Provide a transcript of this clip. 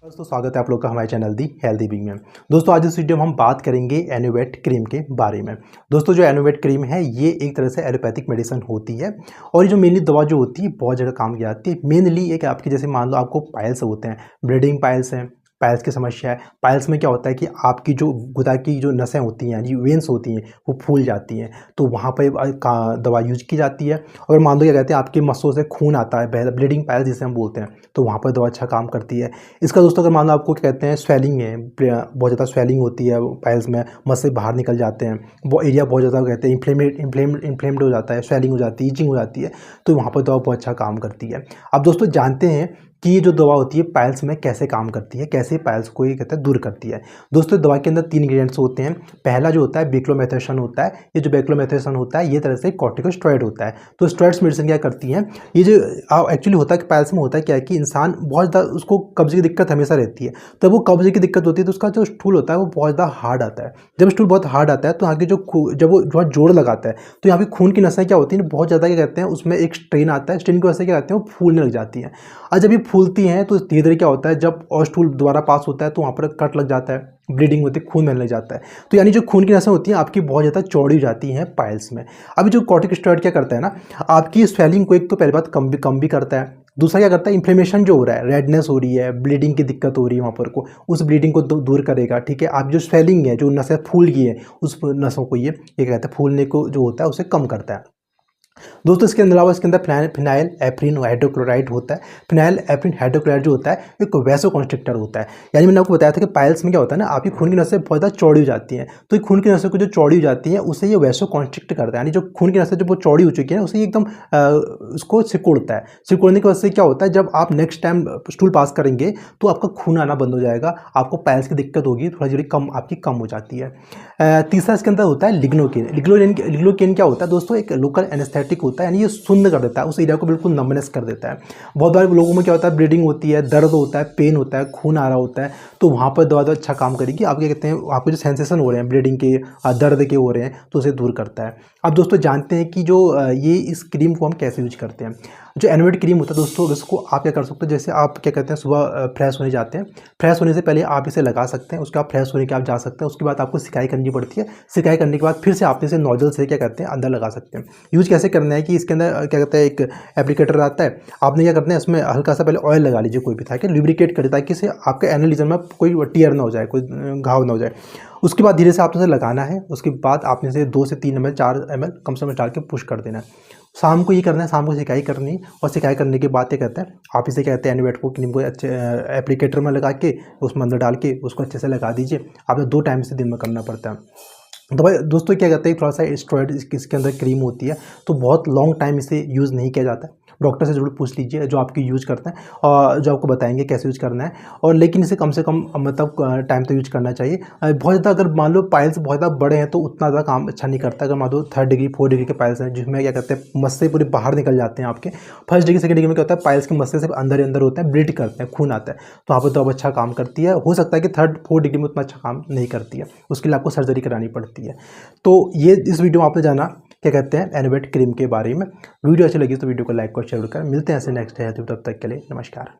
दोस्तों स्वागत है आप लोग का हमारे चैनल दी हेल्दी बीइंग में। दोस्तों आज इस वीडियो में हम बात करेंगे एनोवेट क्रीम के बारे में। दोस्तों जो एनोवेट क्रीम है ये एक तरह से एलोपैथिक मेडिसिन होती है और ये जो मेनली दवा जो होती है बहुत जगह काम की जाती है। मेनली एक आपकी जैसे मान लो आपको पाइल्स होते हैं, ब्लीडिंग पाइल्स हैं, पाइल्स की समस्या है। पाइल्स में क्या होता है कि आपकी जो गुदा की जो नसें होती हैं यानी वेंस होती हैं वो फूल जाती हैं, तो वहाँ पर दवा यूज की जाती है। और मान लो क्या कहते हैं आपके मस्सों से खून आता है, ब्लीडिंग पाइल्स जिसे हम बोलते हैं, तो वहाँ पर दवा अच्छा काम करती है। इसका दोस्तों अगर मान लो आपको क्या कहते हैं स्वेलिंग है, बहुत ज़्यादा स्वेलिंग होती है पाइल्स में, मस्से बाहर निकल जाते हैं, वो एरिया बहुत ज़्यादा कहते हैं इन्फ्लेम्ड हो जाता है, स्वेलिंग हो जाती है, ईचिंग हो जाती है, तो वहाँ पर दवा बहुत अच्छा काम करती है। अब दोस्तों जानते हैं कि ये जो दवा होती है पाइल्स में कैसे काम करती है, कैसे पाइल्स को ये कहते हैं दूर करती है। दोस्तों दवा के अंदर 3 इंग्रेडिएंट्स होते हैं। पहला जो होता है बेक्लोमेथासोन होता है। ये जो बेक्लोमेथासोन होता है ये तरह से कॉर्टिकोस्टेरॉइड होता है। तो स्टेरॉइड्स मेडिसिन क्या करती हैं, ये जो एक्चुअली होता है कि पाइल्स में होता है क्या है कि इंसान बहुत ज़्यादा उसको कब्ज की दिक्कत हमेशा रहती है। तो वो कब्ज की दिक्कत होती है तो उसका जो स्टूल होता है वो बहुत ज़्यादा हार्ड आता है। जब स्टूल बहुत हार्ड आता है तो यहाँ की जब वो जो जोड़ लगाता है तो यहाँ पे खून की नसें क्या होती हैं बहुत ज़्यादा क्या कहते हैं उसमें एक स्ट्रेन आता है। स्ट्रेन की वजह से क्या कहते हैं वो फूलने लग जाती हैं। और जब ये फूलती हैं तो धीरे धीरे क्या होता है जब और स्टूल दोबारा पास होता है तो वहाँ पर कट लग जाता है, ब्लीडिंग होती है, खून बहने लग जाता है। तो यानी जो खून की नसें होती हैं आपकी बहुत ज़्यादा चौड़ी हो जाती हैं पाइल्स में। अभी जो कॉर्टिकोस्टेरॉइड क्या करता है ना, आपकी स्वेलिंग को एक तो पहली बात कम भी करता है, दूसरा क्या करता है इन्फ्लेमेशन जो हो रहा है, रेडनेस हो रही है, ब्लीडिंग की दिक्कत हो रही है वहाँ पर को, उस ब्लीडिंग को दूर करेगा। ठीक है, आप जो स्वेलिंग है जो नसें फूल गई है उस नसों को ये कहते हैं फूलने को जो होता है उसे कम करता है। दोस्तों इसके अलावा इसके अंदर फिनाइल एफ्रिन हाइड्रोक्लोराइड होता है। फिनाइल एफ्रिन हाइड्रोक्लोराइड जो होता है एक वैसो कॉन्स्ट्रिक्टर होता है। यानी मैंने आपको बताया था कि पाइल्स में क्या होता है ना, आपकी खून की नसें बहुत ज़्यादा चौड़ी हो जाती हैं, तो खून की नसें को जो चौड़ी हो जाती हैं उसे ये वैसो कॉन्स्ट्रिक्ट करता है। यानी जो खून की नसें जब वो चौड़ी हो चुकी है उसे एकदम उसको सिकुड़ता है। सिकुड़ने की वजह से क्या होता है जब आप नेक्स्ट टाइम स्टूल पास करेंगे तो आपका खून आना बंद हो जाएगा, आपको पाइल्स की दिक्कत होगी, थोड़ा थोड़ी कम हो जाती है। तीसरा इसके अंदर होता है लिग्नोकेन। लिग्नोकेन क्या होता है दोस्तों, एक लोकल एनेस्थेटिक होता है, यानी ये शून्य कर देता है, उस एरिया को बिल्कुल नंबनेस कर देता है। बहुत बार लोगों में क्या होता है ब्लीडिंग होती है, दर्द होता है, पेन होता है, खून आ रहा होता है, तो वहाँ पर दवा अच्छा काम करेगी। आप क्या कहते हैं आपको जो सेंसेशन हो रहे हैं ब्लीडिंग के, दर्द के हो रहे हैं, तो उसे दूर करता है। अब दोस्तों जानते हैं कि जो ये इस क्रीम को हम कैसे यूज करते हैं। जो एनोवेट क्रीम होता है दोस्तों इसको आप क्या कर सकते हो, जैसे आप क्या कहते हैं सुबह फ्रेश होने जाते हैं, फ्रेश होने से पहले आप इसे लगा सकते हैं, उसके बाद फ्रेश होने के आप जा सकते हैं, उसके बाद आपको सिकाई करनी पड़ती है, सिकाई करने के बाद फिर से आप इसे नोजल से क्या करते हैं अंदर लगा सकते हैं। यूज कैसे करना है कि इसके अंदर क्या कहते हैं एक एप्लीकेटर आता है, आपने क्या करना है इसमें हल्का सा पहले ऑयल लगा लीजिए कोई भी था कि लुब्रिकेट करे ताकि इसे आपके एनल रीजन में कोई टीयर ना हो जाए, कोई घाव ना हो जाए। उसके बाद धीरे से आपने इसे लगाना है, उसके बाद आपने इसे 2 से 3 ml 4 ml कम से कम डाल के पुश कर देना है। शाम को ये करना है, शाम को सिकाई करनी, और सिकाई करने के बाद क्या कहते हैं आप इसे कहते हैं एनोवेट को क्रीम को अच्छे एप्लीकेटर में लगा के उसमें अंदर डाल के उसको अच्छे से लगा दीजिए। आपने 2 टाइम से दिन में करना पड़ता है। तो भाई दोस्तों क्या कहते हैं थोड़ा सा स्टेरॉइड इसके अंदर क्रीम होती है तो बहुत लॉन्ग टाइम इसे यूज़ नहीं किया जाता है। डॉक्टर से ज़रूर पूछ लीजिए जो आपकी यूज़ करते हैं और जो आपको बताएंगे कैसे यूज़ करना है, और लेकिन इसे कम से कम मतलब टाइम तो यूज करना चाहिए। बहुत ज़्यादा अगर मान लो पाइल्स बहुत ज़्यादा बड़े हैं तो उतना ज़्यादा काम अच्छा नहीं करता। अगर मान लो 3rd डिग्री 4th डिग्री के पाइल्स हैं जिसमें क्या कहते हैं मस्से पूरे बाहर निकल जाते हैं आपके, 1st डिग्री 2nd डिग्री में क्या होता है पाइल्स के मस्से से अंदर ही अंदर होते हैं, ब्लीड करते हैं, खून आता है, तो वहाँ पर तो अब अच्छा काम करती है। हो सकता है कि 3rd 4th डिग्री में उतना अच्छा काम नहीं करती है, उसके लिए आपको सर्जरी करानी पड़ती है। तो ये इस वीडियो में आपने जाना क्या कहते हैं एनोवेट क्रीम के बारे में। वीडियो अच्छी लगी तो वीडियो को लाइक और शेयर कर, मिलते हैं ऐसे नेक्स्ट है, तब तक के लिए नमस्कार।